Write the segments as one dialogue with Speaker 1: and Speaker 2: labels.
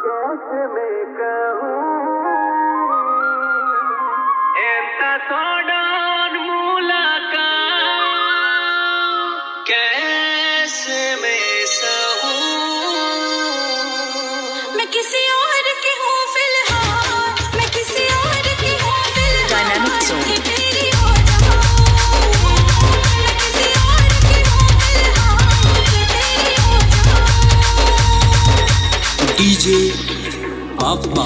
Speaker 1: कैसे मैं कहूँ ऐसा सोडन मुलाकात कैसे मैं सहूँ।
Speaker 2: मैं किसी और की हूँ फिलहाल, मैं किसी और की हूँ फिलहाल।
Speaker 3: Dynamic Zone.
Speaker 2: कि तेरी हो जाऊँ। मैं किसी और की हूँ फिलहाल, कि तेरी हो जाऊँ।
Speaker 4: डीजे पापा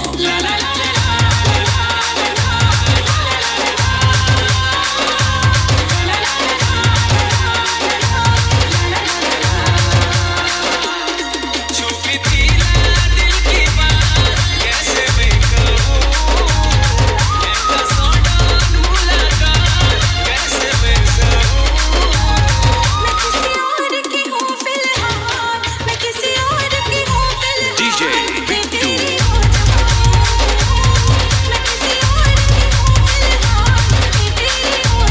Speaker 2: मैं किसी और की हूँ फिलहाल, मैं किसी और की हूँ फिलहाल।
Speaker 5: DJ
Speaker 2: कि
Speaker 5: Bittu.
Speaker 2: तेरी हो जाऊँ। मैं किसी और की हूँ फिलहाल, कि तेरी हो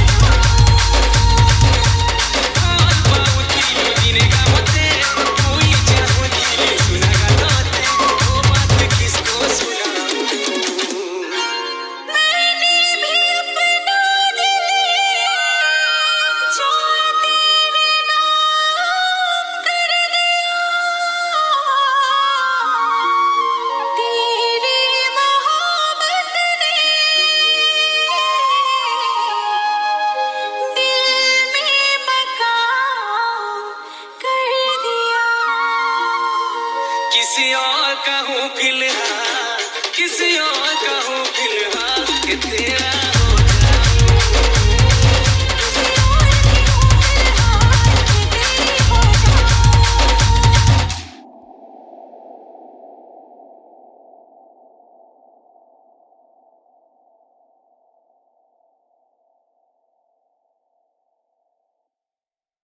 Speaker 2: मैंने भी अपना दिल जो तेरे नाम कर दिया। तेरी मोहब्बत ने दिल में मकान कर दिया।
Speaker 1: किसी और का हूँ फिलहाल, किसी और का हूँ फिलहाल कि तेरा हो